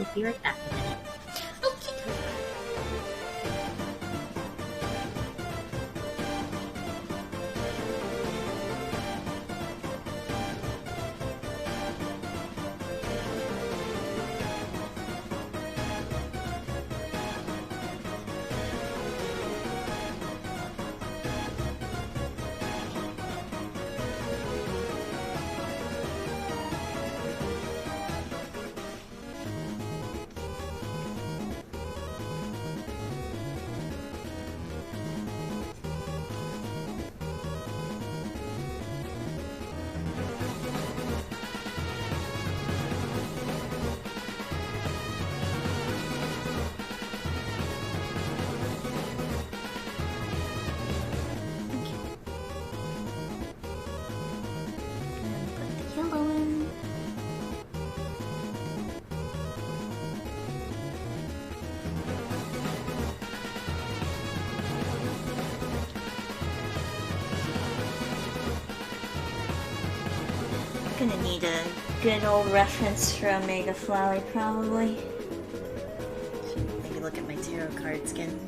We'll be right back in a minute. Okay. Gonna need a good old reference for Omega Flower, probably. Should maybe look at my tarot card skin.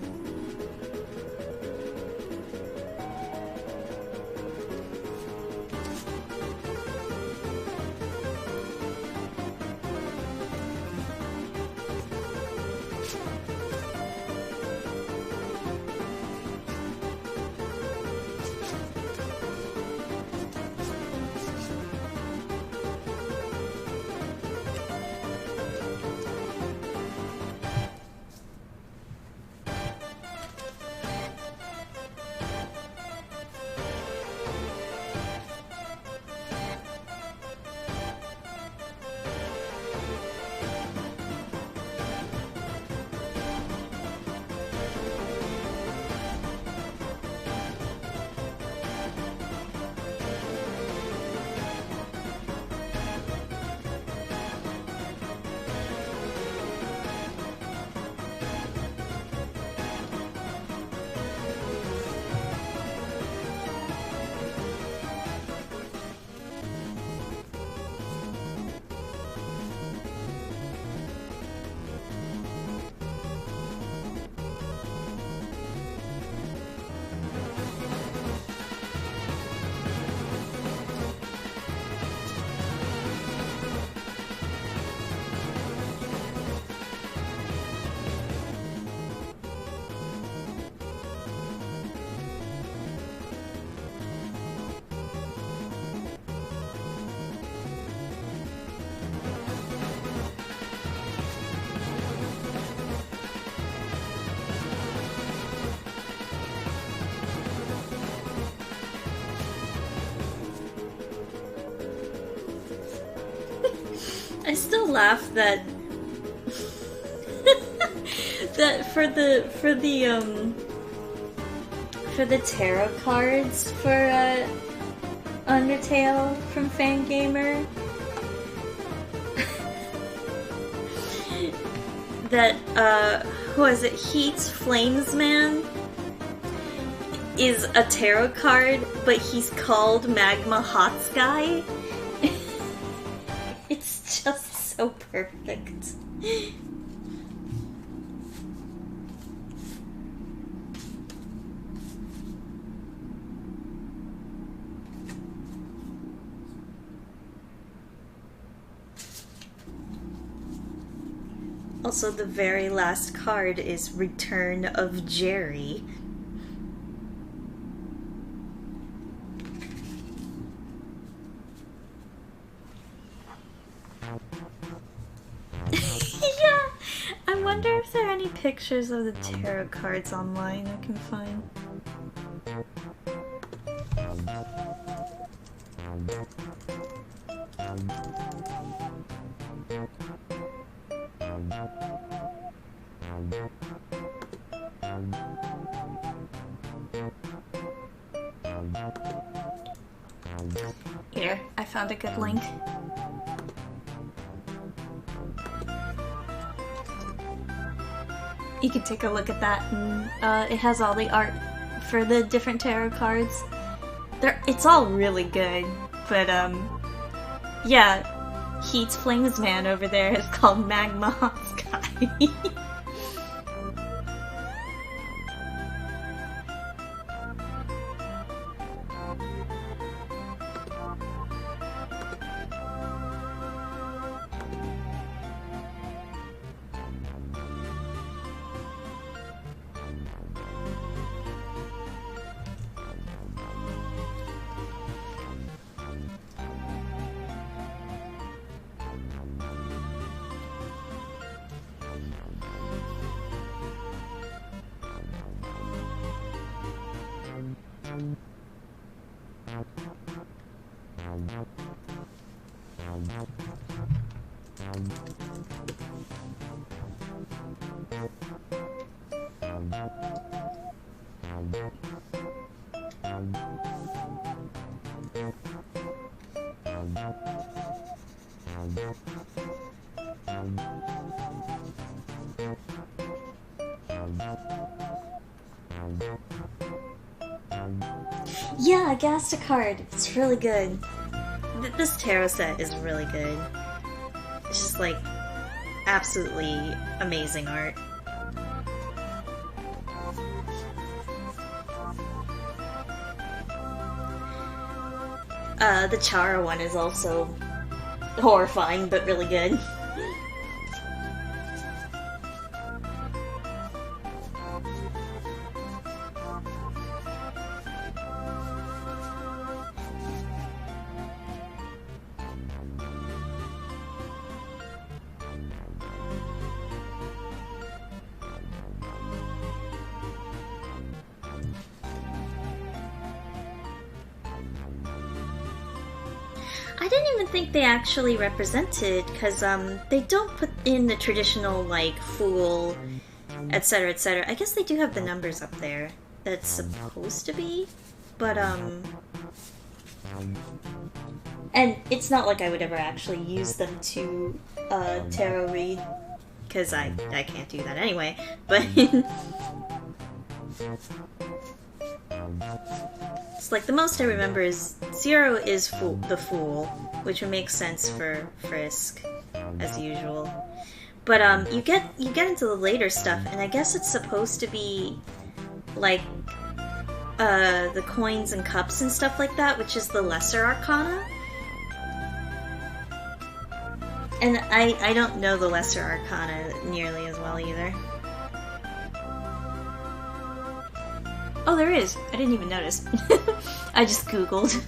I still laugh that that for the tarot cards for Undertale from Fangamer that who was it? Heat's Flames Man is a tarot card, but he's called Magma Hot Sky. It's just so perfect. Also, the very last card is Return of Jerry. Yeah, I wonder if there are any pictures of the tarot cards online I can find. Here, I found a good link. You can take a look at that, and it has all the art for the different tarot cards. It's all really good, but yeah, Heats Flames Man over there is called Magma Hot Sky. Yeah, Gasta card. It's really good. This tarot set is really good. It's just like absolutely amazing art. The Chara one is also horrifying, but really good. I didn't even think they actually represented, because they don't put in the traditional, like, Fool, etc., etc. I guess they do have the numbers up there that's supposed to be, but, and it's not like I would ever actually use them to, tarot read, because I can't do that anyway, but... It's like the most I remember is 0 is the Fool, which would make sense for Frisk, as usual. But you get into the later stuff, and I guess it's supposed to be like the coins and cups and stuff like that, which is the Lesser Arcana. And I don't know the Lesser Arcana nearly as well either. Oh, there is. I didn't even notice. I just googled.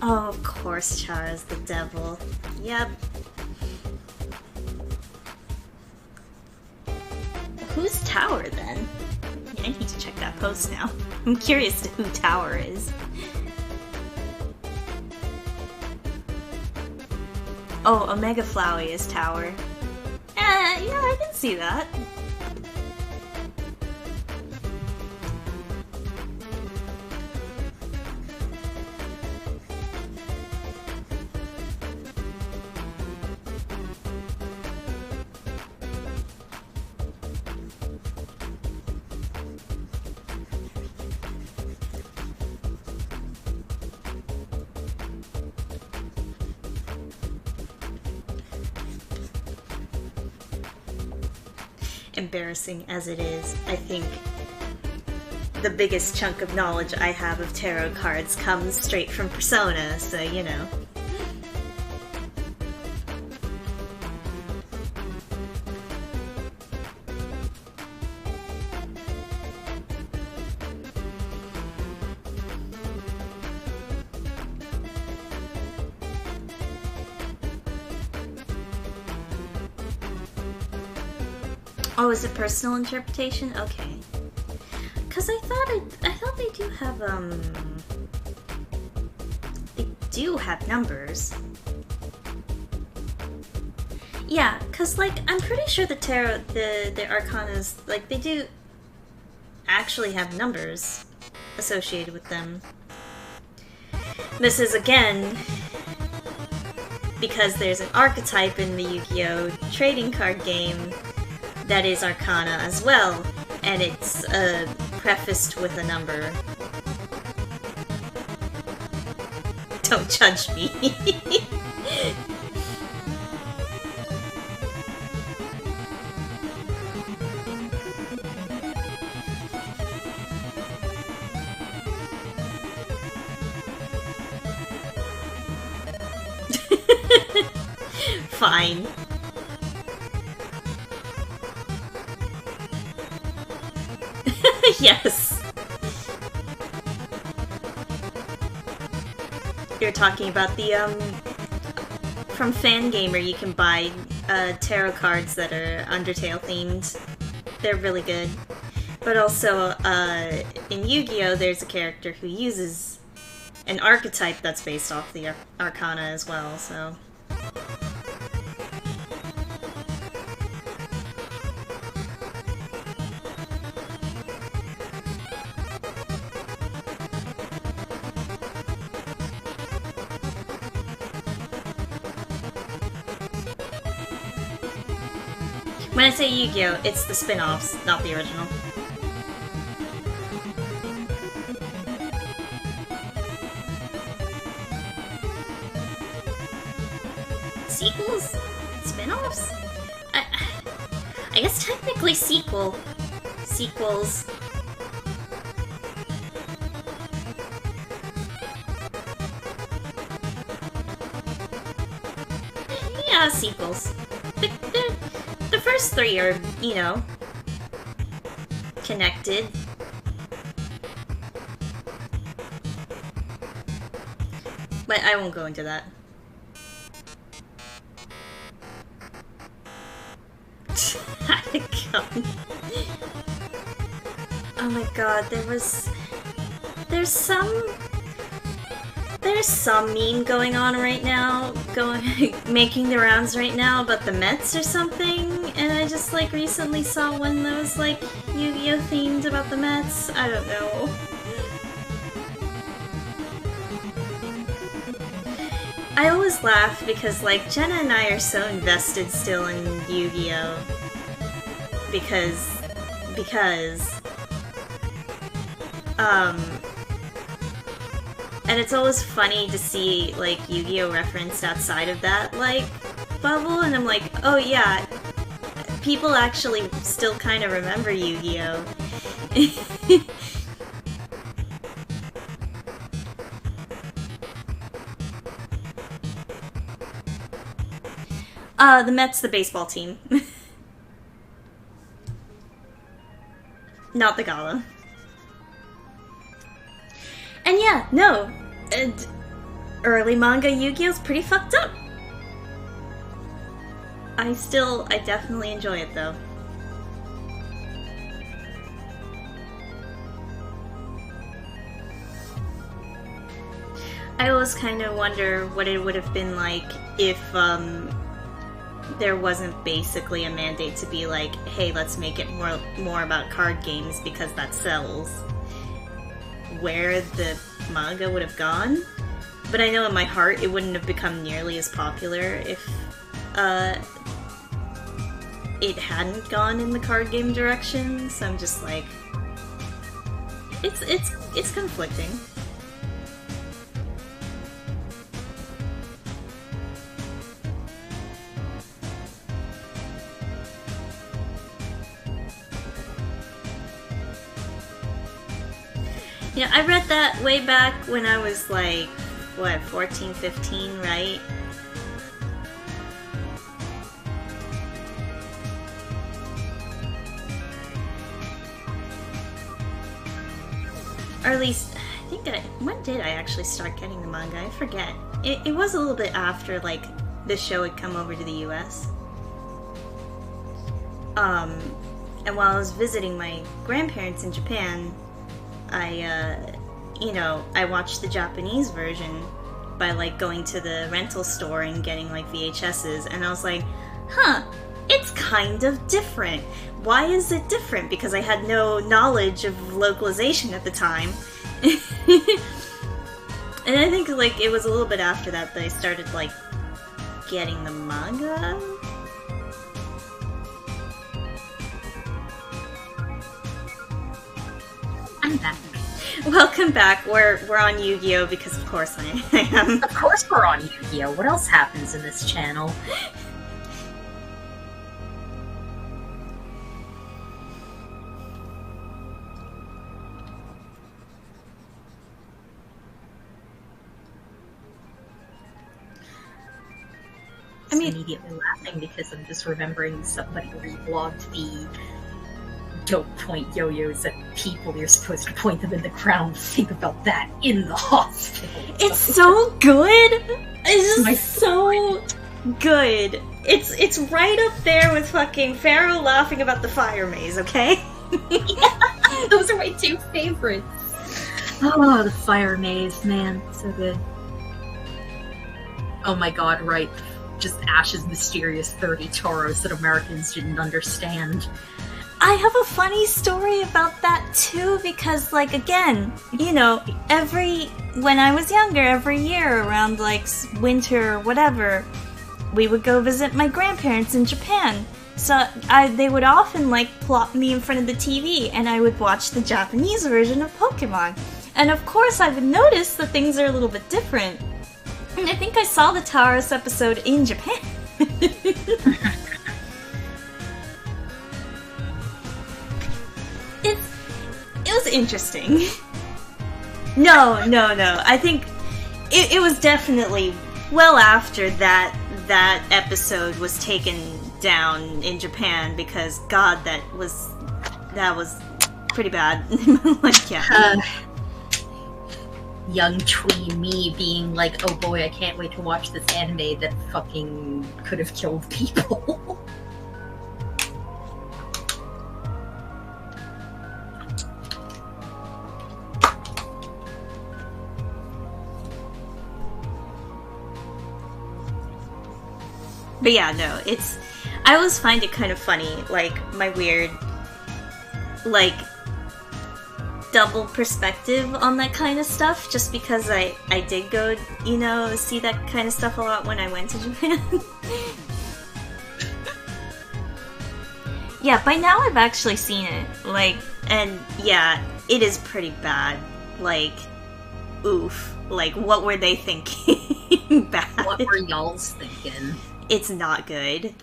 Oh, of course Chara's the devil. Yep. Who's Tower, then? Yeah, I need to check that post now. I'm curious to who Tower is. Oh, Omega Flowey is Tower. Yeah, I can see that. embarrassing as it is, I think the biggest chunk of knowledge I have of tarot cards comes straight from Persona, so you know. Oh, is it personal interpretation? Okay. Cause I thought they do have numbers. Yeah, cause like I'm pretty sure the tarot, the arcanas, like they do actually have numbers associated with them. This is again because there's an archetype in the Yu-Gi-Oh! Trading card game that is arcana as well, and it's prefaced with a number. Don't judge me. Fine. Yes. You're talking about the, from Fangamer you can buy, tarot cards that are Undertale themed. They're really good. But also, in Yu-Gi-Oh! There's a character who uses an archetype that's based off the arcana as well, so... When I say Yu-Gi-Oh!, it's the spin-offs, not the original. Sequels? Spin-offs? I guess technically sequels. Yeah, sequels. The first three are, you know, connected. But I won't go into that. Oh my god, there's some meme going on right now, making the rounds right now about the Mets or something, and I just like recently saw one that was like Yu-Gi-Oh! Themed about the Mets. I don't know. I always laugh because like Jenna and I are so invested still in Yu-Gi-Oh! Because and it's always funny to see, like, Yu-Gi-Oh! Referenced outside of that, like, bubble, and I'm like, oh yeah, people actually still kind of remember Yu-Gi-Oh! The Mets, the baseball team. Not the gala. And yeah, no, early manga Yu-Gi-Oh's pretty fucked up. I definitely enjoy it though. I always kind of wonder what it would have been like if, there wasn't basically a mandate to be like, hey, let's make it more about card games because that sells. Where the manga would have gone, but I know in my heart it wouldn't have become nearly as popular if it hadn't gone in the card game direction. So I'm just like, it's conflicting. Yeah, I read that way back when I was like, what, 14, 15, right? Or at least, I think when did I actually start getting the manga? I forget. It was a little bit after, like, the show had come over to the US. And while I was visiting my grandparents in Japan, I watched the Japanese version by, like, going to the rental store and getting, like, VHSs, and I was like, huh, it's kind of different. Why is it different? Because I had no knowledge of localization at the time. And I think, like, it was a little bit after that I started, like, getting the manga. I'm back. Welcome back. We're on Yu-Gi-Oh! Because of course I am. Of course we're on Yu-Gi-Oh! What else happens in this channel? I'm immediately laughing because I'm just remembering somebody reblogged the "Don't point yo-yos at people, you're supposed to point them in the ground." Think about that in the hospital. It's so good! It's just so good. It's right up there with fucking Pharaoh laughing about the fire maze, okay? Yeah, those are my two favorites. Oh, the fire maze, man, so good. Oh my god, right. Just Ash's mysterious 30 Tauros that Americans didn't understand. I have a funny story about that too, because, like, again, you know, when I was younger, every year around, like, winter or whatever, we would go visit my grandparents in Japan. So they would often, like, plop me in front of the TV, and I would watch the Japanese version of Pokemon. And of course I would notice that things are a little bit different. And I think I saw the Tauros episode in Japan. It was interesting. No. I think it was definitely well after that episode was taken down in Japan, because God, that was pretty bad. Like, yeah. Young tween me being like, oh boy, I can't wait to watch this anime that fucking could have killed people. But yeah, no, I always find it kind of funny, like, my weird, like, double perspective on that kind of stuff, just because I did go, you know, see that kind of stuff a lot when I went to Japan. Yeah, by now I've actually seen it, like, and yeah, it is pretty bad. Like, oof. Like, what were they thinking? Bad. What were y'all's thinking? It's not good.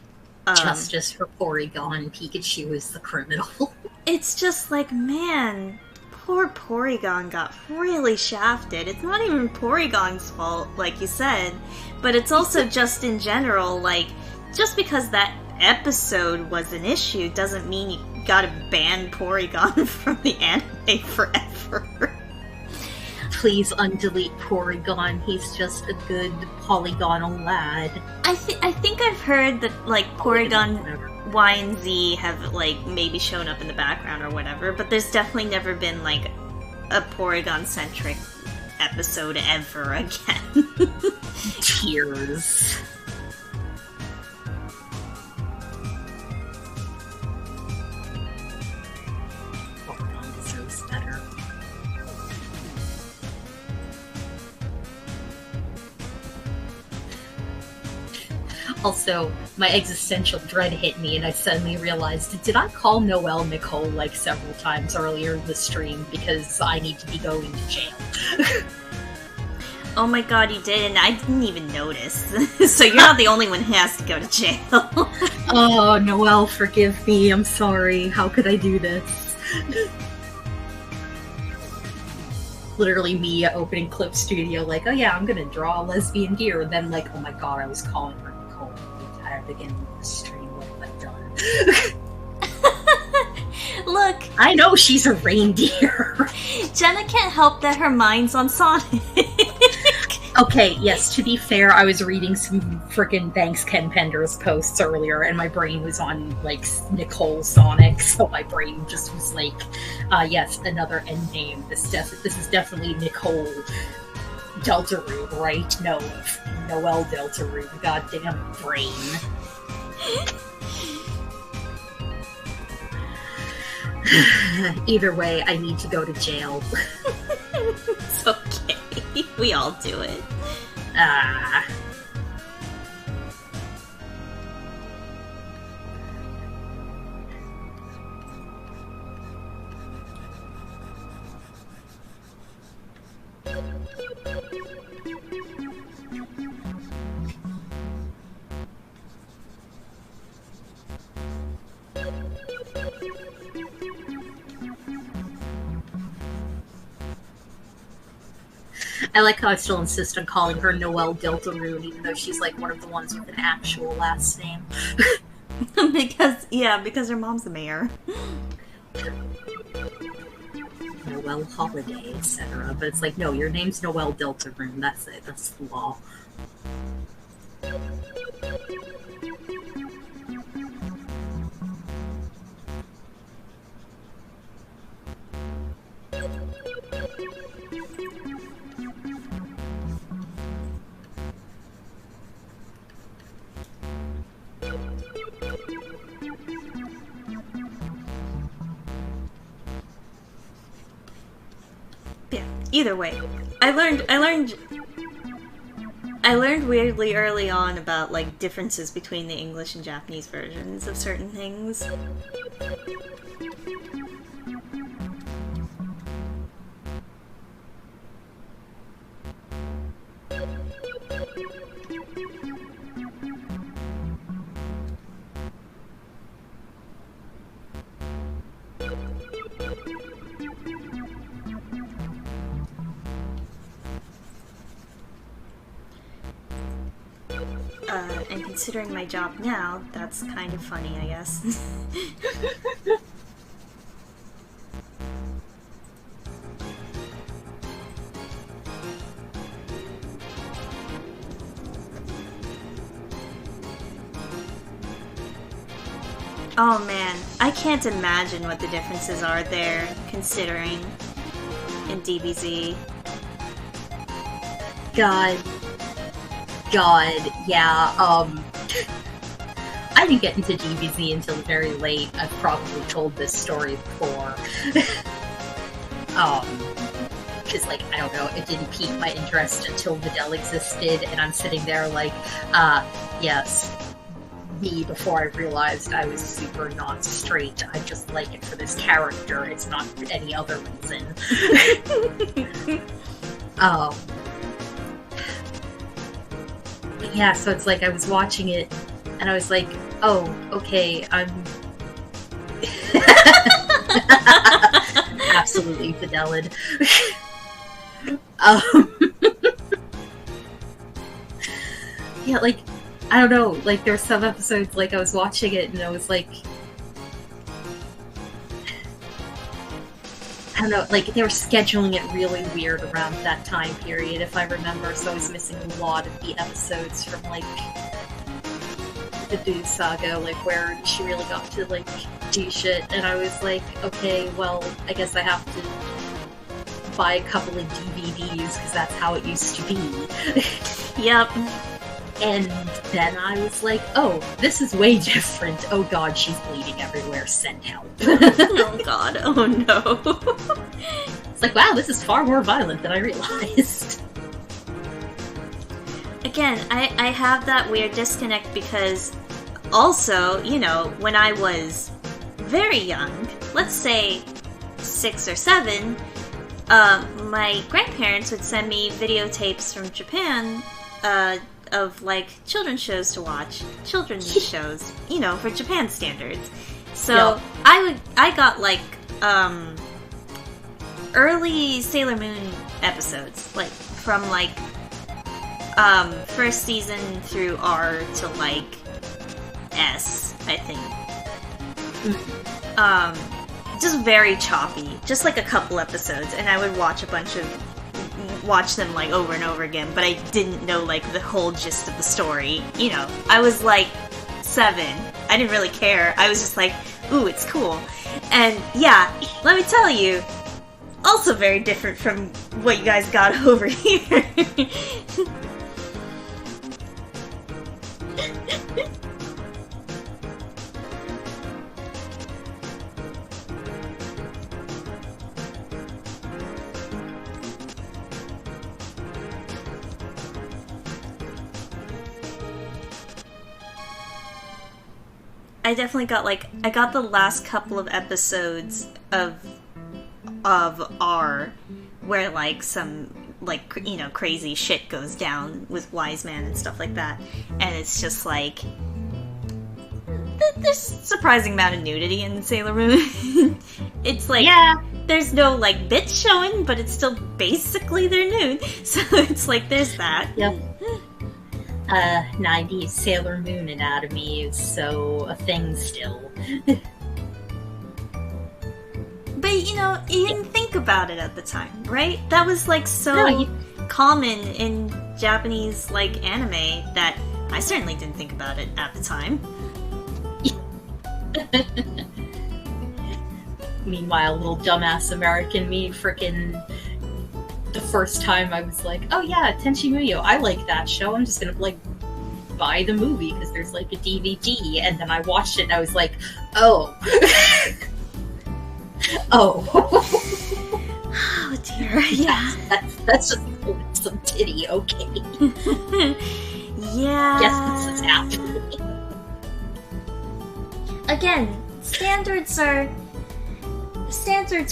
Justice for Porygon. Pikachu is the criminal. It's just like, man, poor Porygon got really shafted. It's not even Porygon's fault, like you said, but it's also just in general, like, just because that episode was an issue doesn't mean you gotta ban Porygon from the anime forever. Please undelete Porygon. He's just a good polygonal lad. I think I've heard that, like, Porygon Y and Z have, like, maybe shown up in the background or whatever, but there's definitely never been, like, a Porygon-centric episode ever again. Tears. Porygon deserves better. Also, my existential dread hit me, and I suddenly realized, did I call Noelle Nicole like several times earlier in the stream because I need to be going to jail? Oh my god, you did, and I didn't even notice. So you're not the only one who has to go to jail. Oh, Noelle, forgive me. I'm sorry. How could I do this? literally me opening Clip Studio, like, oh yeah, I'm gonna draw a lesbian deer, and then like, oh my god, I was calling her Nicole the entire beginning of the stream. What have I done? Look, I know she's a reindeer. Jenna can't help that her mind's on Sonic. Okay, yes, to be fair, I was reading some freaking Thanks Ken Pender's posts earlier, and my brain was on, like, Nicole Sonic, so my brain just was like, yes, another end name. This is definitely Nicole Deltarune, right? No, Noelle Deltarune, goddamn brain. Either way, I need to go to jail. It's okay. We all do it. I like how I still insist on calling her Noelle Deltarune, even though she's like one of the ones with an actual last name. because her mom's the mayor. Noelle Holiday, etc. But it's like, no, your name's Noelle Deltarune. That's it. That's the law. Yeah. Either way, I learned weirdly early on about like differences between the English and Japanese versions of certain things. And considering my job now, that's kind of funny, I guess. Oh man, I can't imagine what the differences are there, considering in DBZ. God, yeah, I didn't get into DBZ until very late. I've probably told this story before. Because, like, I don't know, it didn't pique my interest until Videl existed, and I'm sitting there like, yes, me, before I realized I was super not straight. I just like it for this character, it's not for any other reason. Yeah, so it's like I was watching it, and I was like, oh, okay, I'm... Absolutely fidelid. Yeah, like, I don't know, like, there were some episodes, like, I was watching it, and I was like... I don't know, like, they were scheduling it really weird around that time period, if I remember, so I was missing a lot of the episodes from, like, the Dude Saga, like, where she really got to, like, do shit, and I was like, okay, well, I guess I have to buy a couple of DVDs, because that's how it used to be. Yep. And then I was like, oh, this is way different. Oh god, she's bleeding everywhere, send help. Oh god, oh no. It's like, wow, this is far more violent than I realized. Again, I have that weird disconnect because also, you know, when I was very young, let's say 6 or 7, my grandparents would send me videotapes from Japan, of like children's shows to watch, children's shows, you know, for Japan standards. So Yep. I got like early Sailor Moon episodes, like from like first season through R to like S, I think. Just very choppy, just like a couple episodes, and I would watch them like over and over again, but I didn't know like the whole gist of the story. You know, I was like 7. I didn't really care. I was just like, ooh, it's cool. And yeah, let me tell you, also very different from what you guys got over here. I definitely got I got the last couple of episodes of R where like some like, you know, crazy shit goes down with Wise Man and stuff like that, and it's just like there's a surprising amount of nudity in Sailor Moon. It's like, yeah, there's no like bits showing, but it's still basically they're nude, so it's like there's that. Yep. 90s Sailor Moon anatomy is so a thing still. But, you know, you didn't think about it at the time, right? That was, like, so common in Japanese, like, anime that I certainly didn't think about it at the time. Meanwhile, little dumbass American me frickin' the first time I was like, oh yeah, Tenchi Muyo, I like that show, I'm just gonna, like, buy the movie because there's, like, a DVD, and then I watched it and I was like, oh. Oh. Oh dear, yeah. That's just some titty, okay. Yeah. Yes, this is happening. Again, standards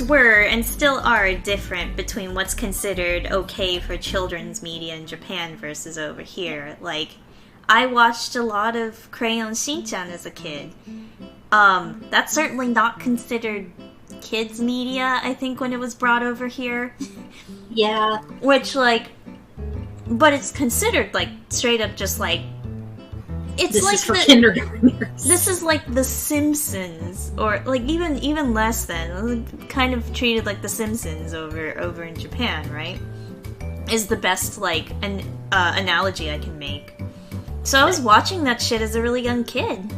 were and still are different between what's considered okay for children's media in Japan versus over here. Like, I watched a lot of Crayon Shin-chan as a kid. That's certainly not considered kids media, I think, when it was brought over here. Yeah. Which, like, but it's considered, like, straight up just, like, it's this like is for kindergartners. This is like The Simpsons, or, like, even less than, kind of treated like The Simpsons over in Japan, right? Is the best, like, an analogy I can make. So I was watching that shit as a really young kid.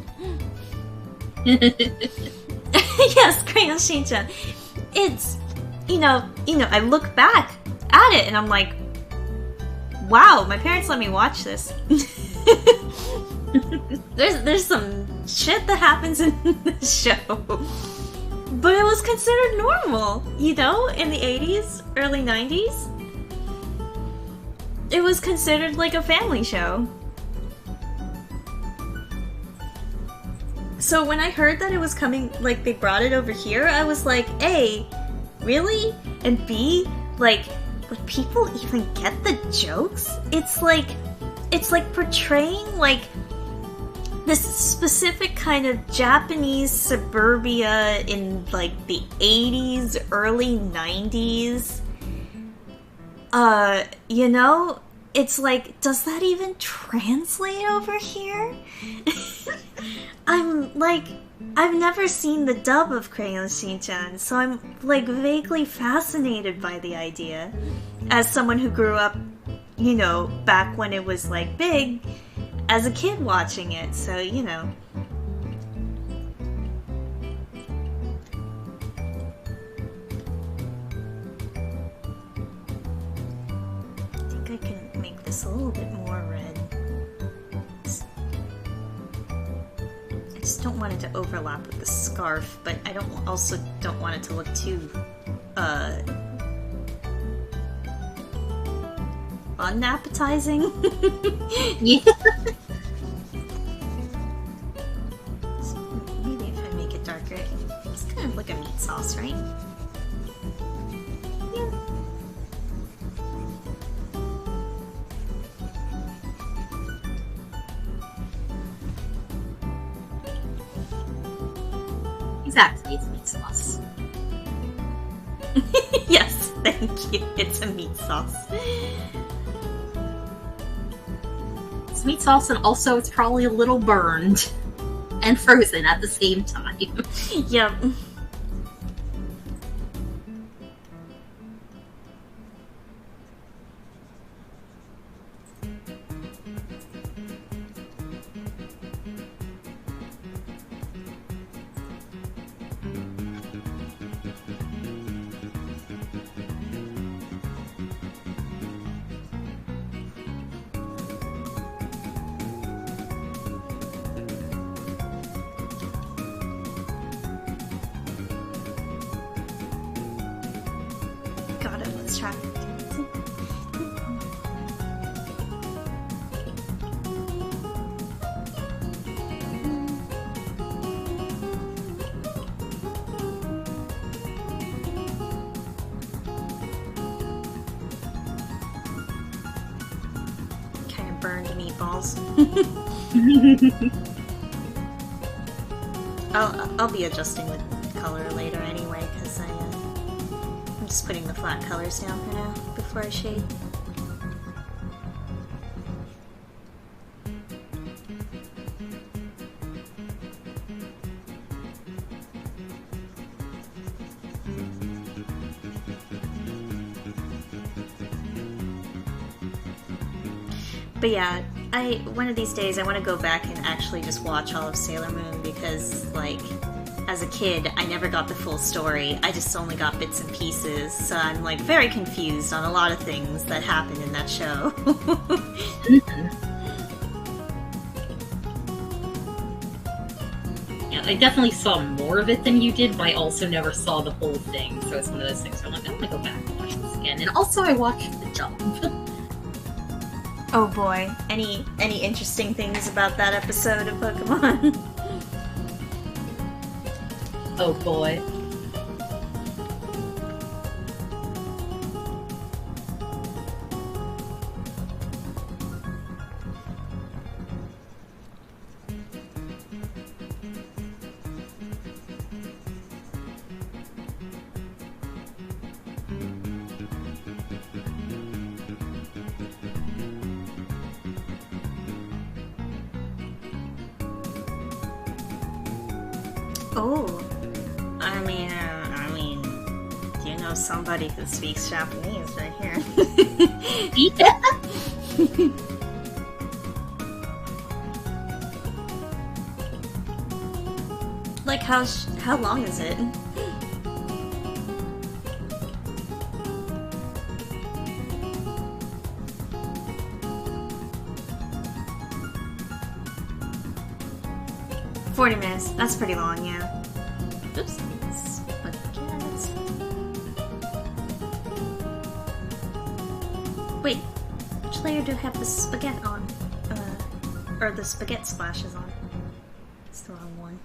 Yes, Crayon Shin-chan. It's, you know, I look back at it and I'm like, wow, my parents let me watch this. There's some shit that happens in this show. But it was considered normal, you know, in the 80s, early 90s. It was considered like a family show. So when I heard that it was coming, like, they brought it over here, I was like, A, really? And B, like, would people even get the jokes? It's like portraying, like, this specific kind of Japanese suburbia in, like, the 80s, early 90s. You know? It's like, does that even translate over here? I'm like, I've never seen the dub of Crayon Shin-chan, so I'm, like, vaguely fascinated by the idea. As someone who grew up, you know, back when it was, like, big, as a kid watching it, so, you know. I think I can make this a little bit more red. I just don't want it to overlap with the scarf, but I also don't want it to look too, unappetizing. Yeah. So maybe if I make it darker, it's kind of like a meat sauce, right? Yeah. Exactly, it's meat sauce. Yes. Thank you. It's a meat sauce. It's meat sauce, and also it's probably a little burned and frozen at the same time. Yep. Got it. Let's try. Kind of burned meatballs. I'll be adjusting the color later anyway, because I'm just putting the flat colors down for now before I shade. But yeah, one of these days I want to go back and actually just watch all of Sailor Moon, because, like, as a kid, I never got the full story. I just only got bits and pieces, so I'm, like, very confused on a lot of things that happened in that show. Yeah, I definitely saw more of it than you did, but I also never saw the whole thing, so it's one of those things where I'm like, I'm gonna go back and watch this again. And also I watched The Jump. Oh boy, any interesting things about that episode of Pokemon? Oh boy. Oh, I mean, do you know somebody who speaks Japanese right here? Yeah. Like, how long is it? $40. That's pretty long, yeah. Oops. Spaghetti. Wait, which layer do I have the spaghetti on? Or the spaghetti splashes on? It's the wrong one.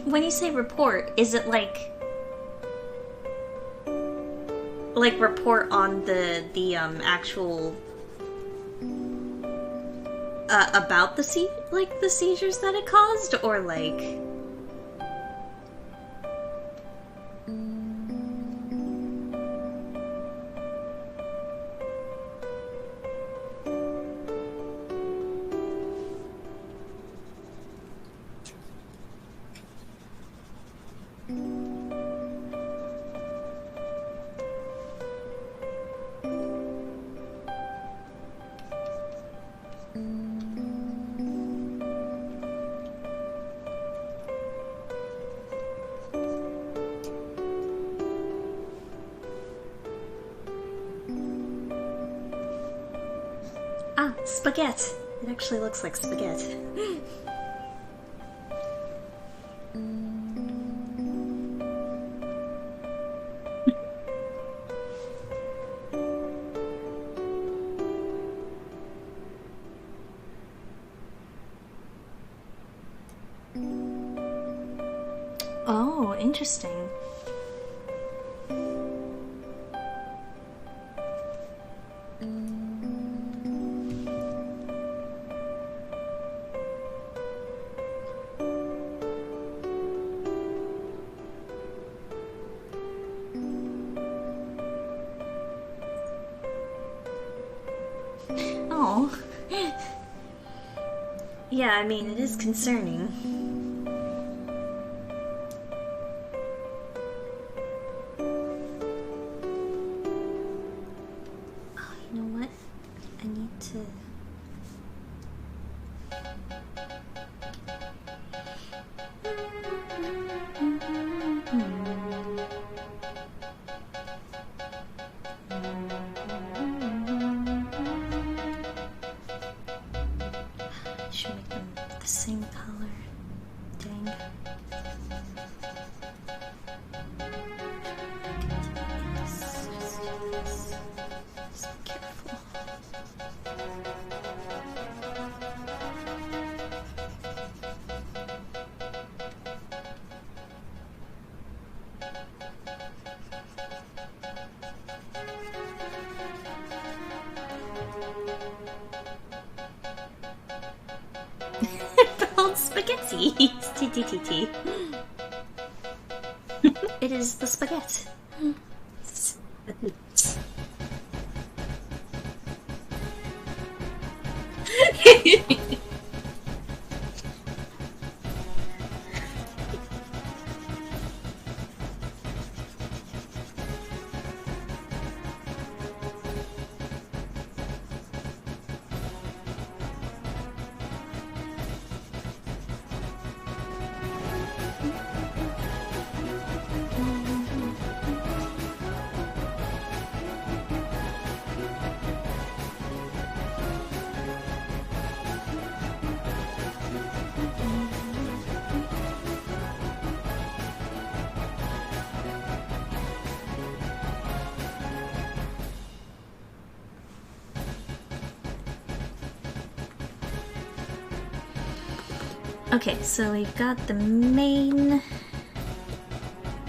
When you say report, is it like report on the actual about the seizures that it caused, or like spaghetti. It actually looks like spaghetti. Oh, interesting. Yeah, I mean, it is concerning. Oh, you know what? I need to... I should make them the same color. Dang. Just be careful. Old spaghetti. TTTT. It is the spaghetti. Okay, so we've got the main...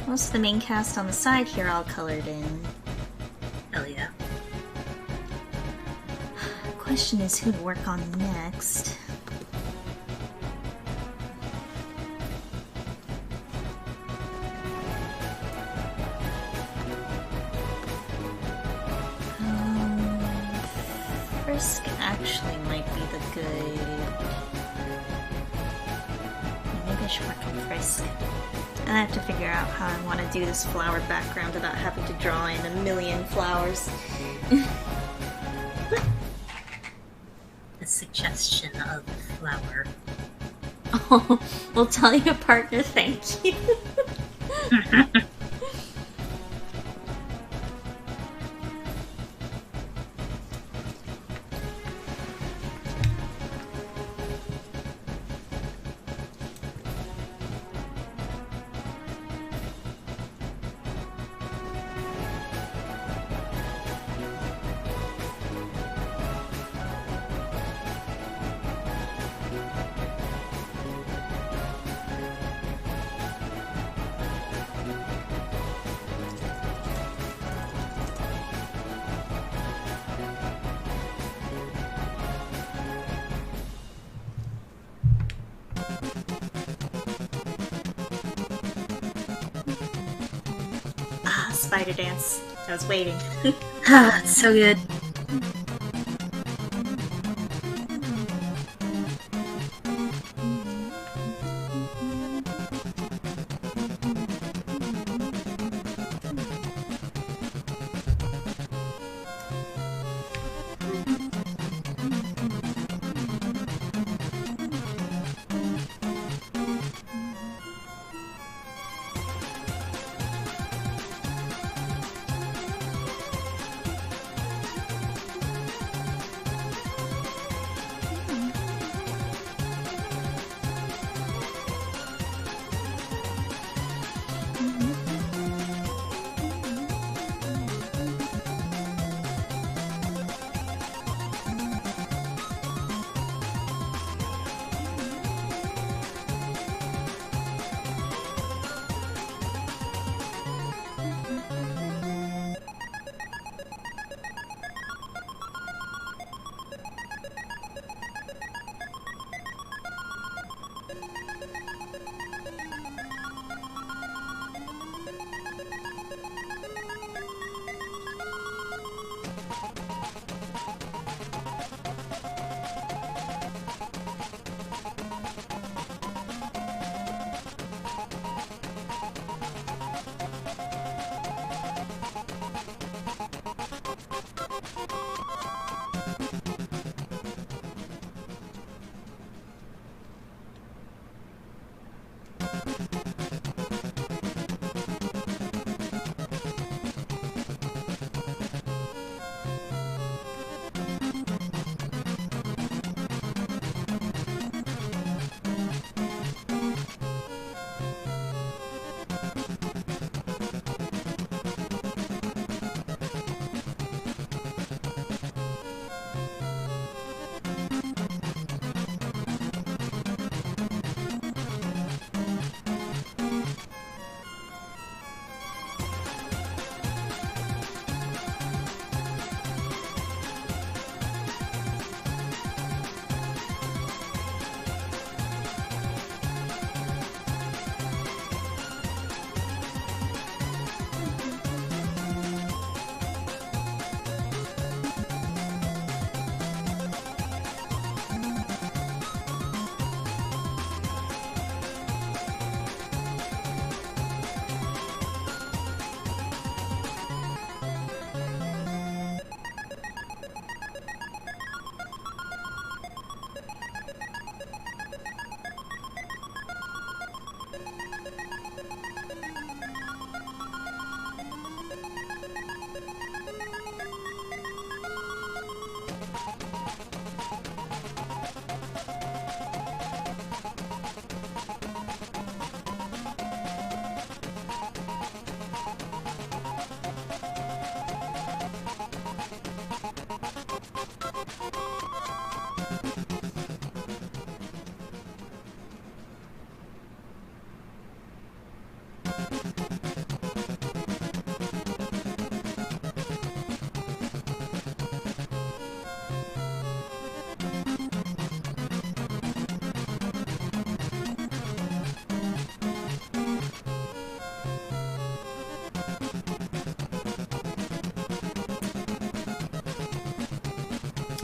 most of the main cast on the side here all colored in. Hell yeah. Question is who to work on next. Frisk actually might be the good... maybe I should work on Frisk. And I have to figure out how I want to do this flower background without having to draw in a million flowers. The suggestion of flower. Oh, we'll tell your partner thank you. Spider dance. I was waiting. Ah, it's so good.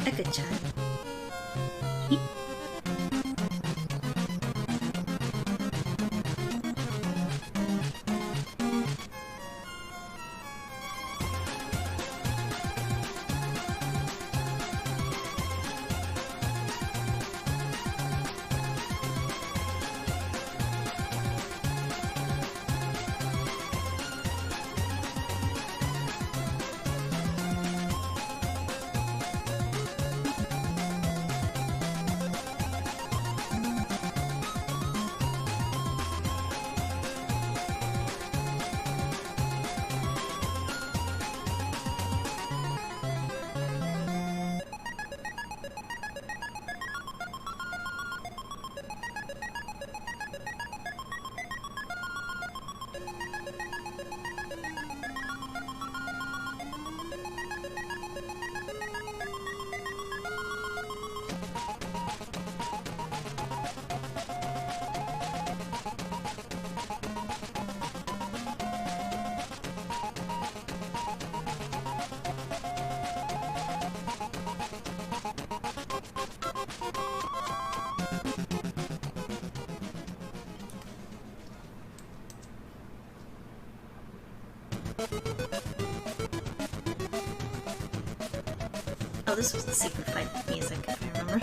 A good chime. Oh, this was the secret fight music, if I remember.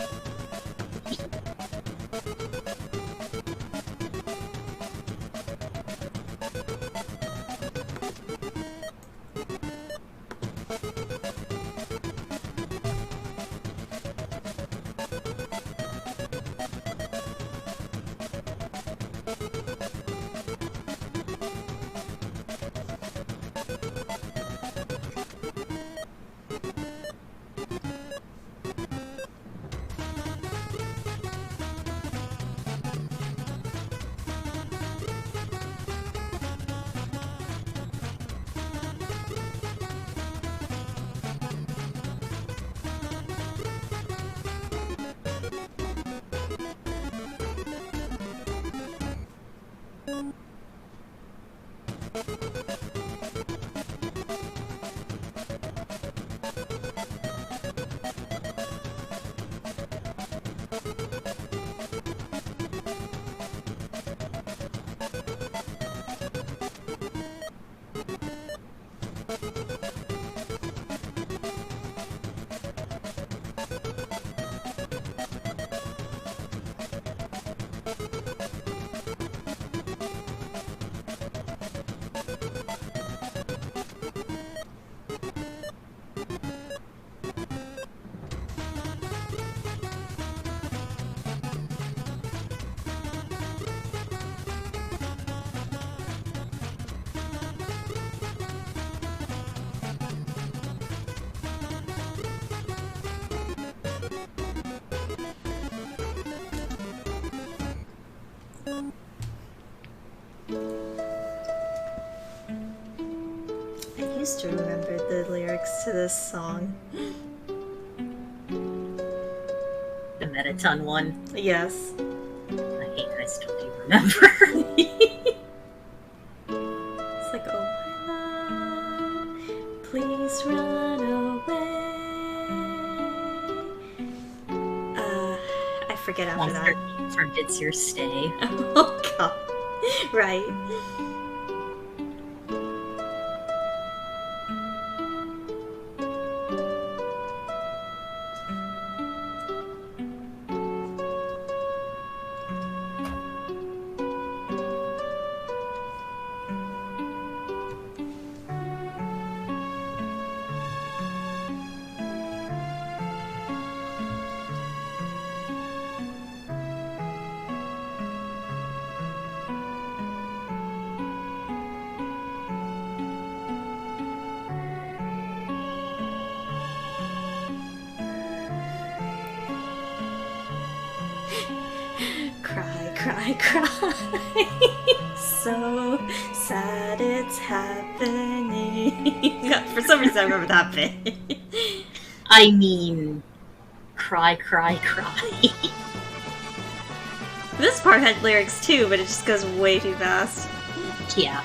I used to remember the lyrics to this song. The Metaton one. Yes. I still do remember. It's like, oh my love, please run away. I forget after that. Forgets your stay. Oh god. Right. cry, cry. So sad it's happening. For some reason, I remember that bit. I mean, cry, cry, cry. This part had lyrics too, but it just goes way too fast. Yeah.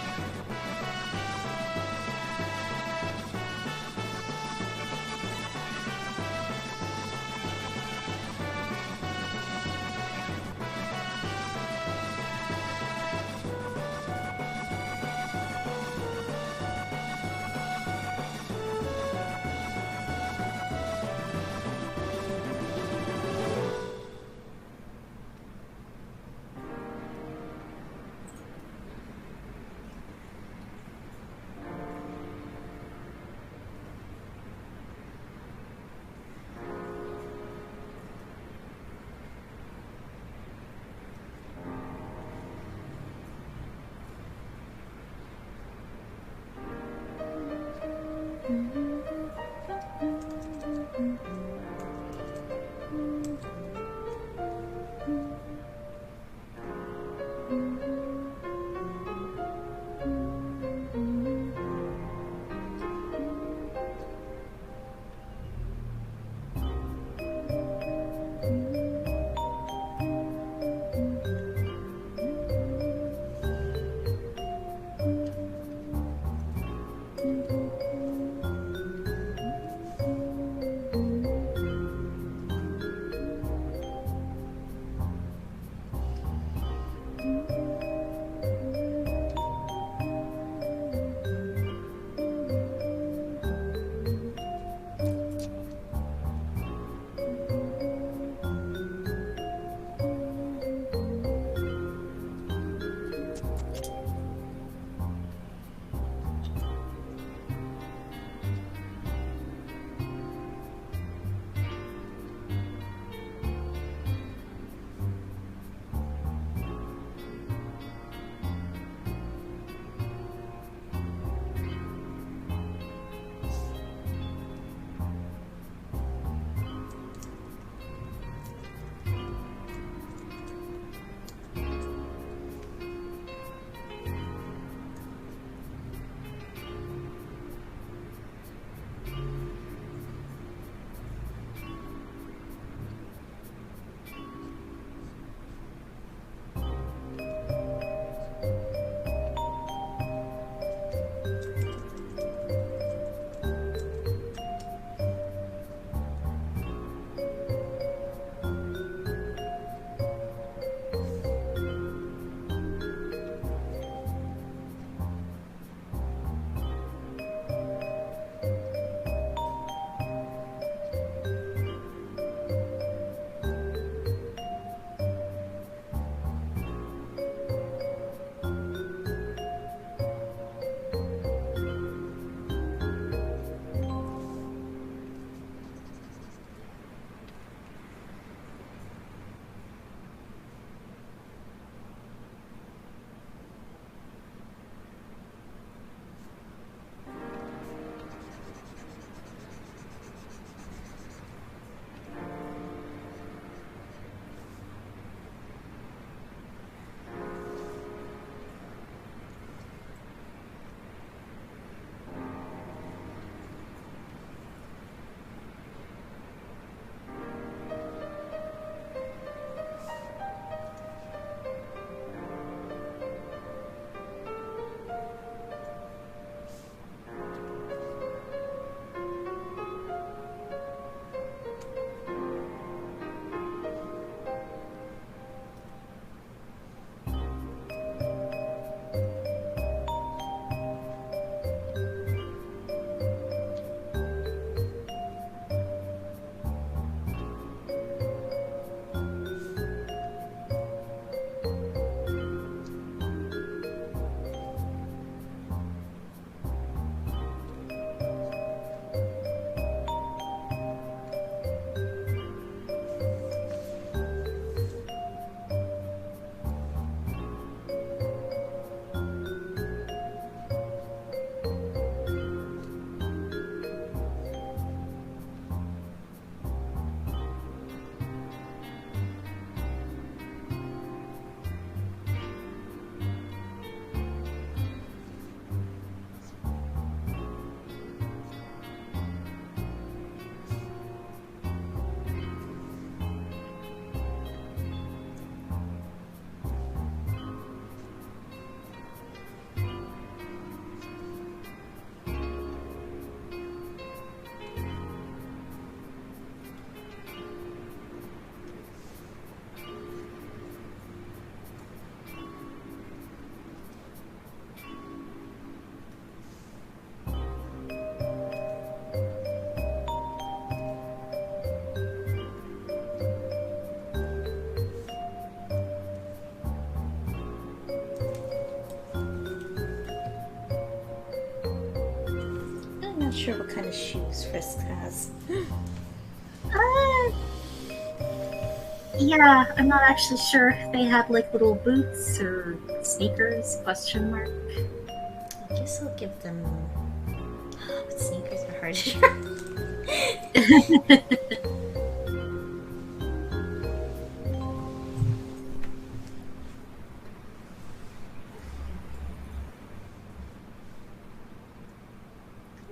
sure what kind of shoes Frisk has. Yeah, I'm not actually sure if they had like little boots or sneakers, question mark. I guess I'll give them... But sneakers are hard to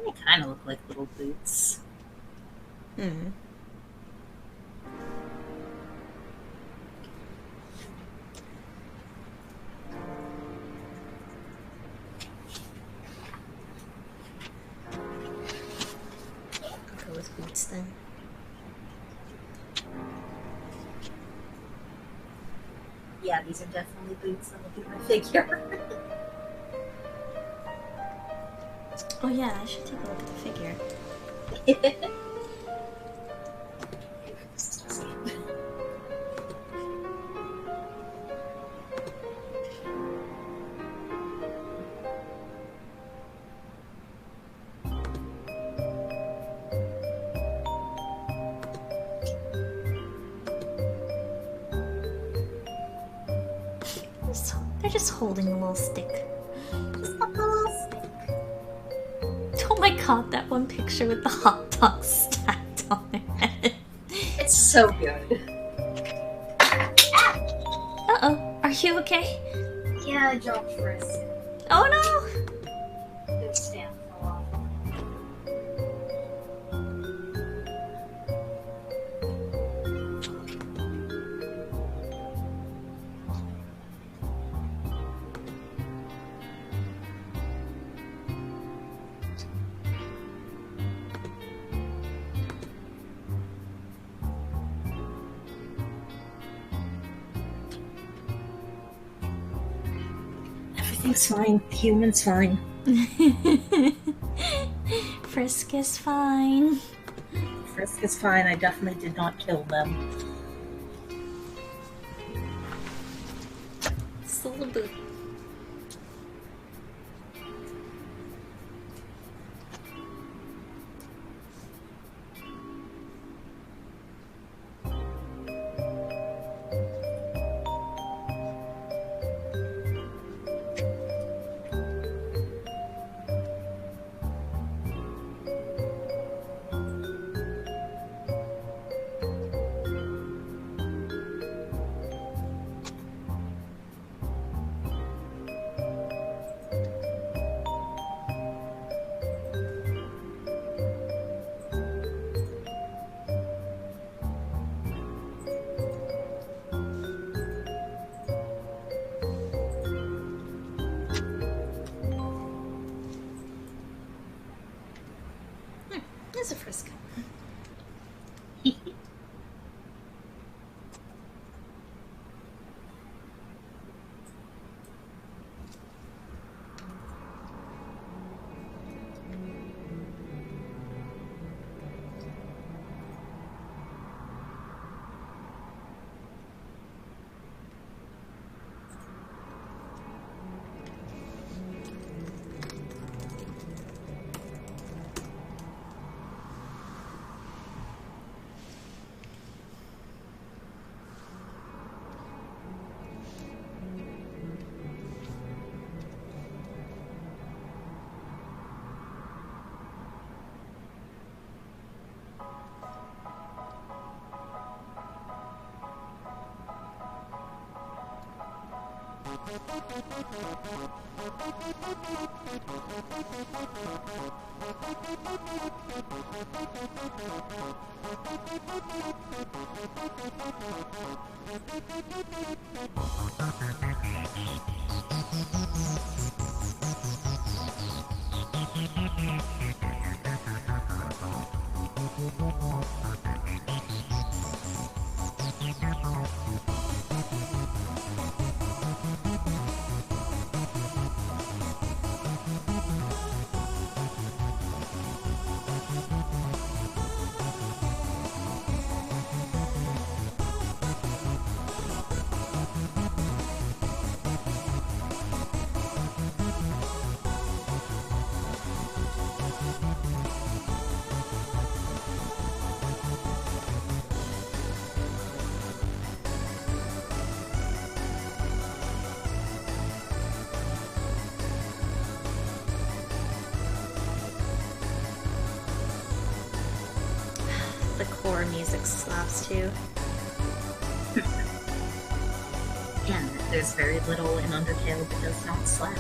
They kind of look like little boots. Hmm. I'll go with boots then. Yeah, these are definitely boots. I'm looking at my figure. Oh yeah, I should take a look at the figure. They're just holding a little stick. Just a little stick. Oh my god, that one picture with the hot dog stacked on their head. It's so good. Uh-oh, are you okay? Yeah, I jumped Frisk. Oh no! Didn't stand for a while. Everything's fine. The human's fine. Frisk is fine. Frisk is fine. I definitely did not kill them. It's a little boot. There's a Frisk. horror music slaps too. Again, there's very little in Undertale that does not slap.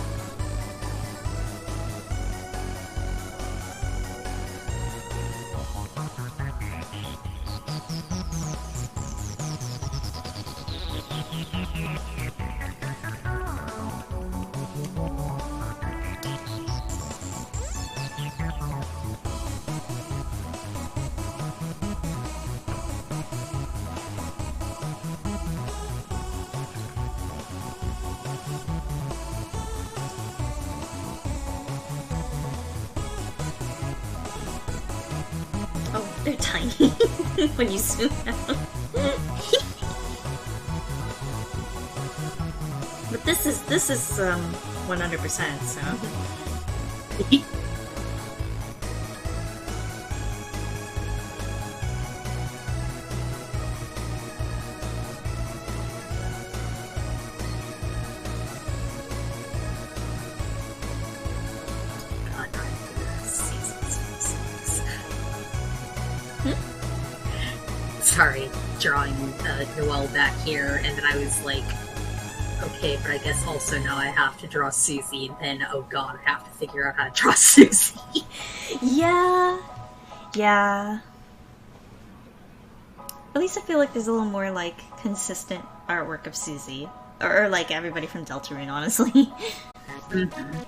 Oh, they're tiny when you zoom out. But this is 100%, so. Sorry, drawing Noelle back here, and then I was like, okay, but I guess also now I have to draw Susie, and then, oh god, I have to figure out how to draw Susie. Yeah. At least I feel like there's a little more, like, consistent artwork of Susie. Or like, everybody from Delatrune, honestly. Mm-hmm.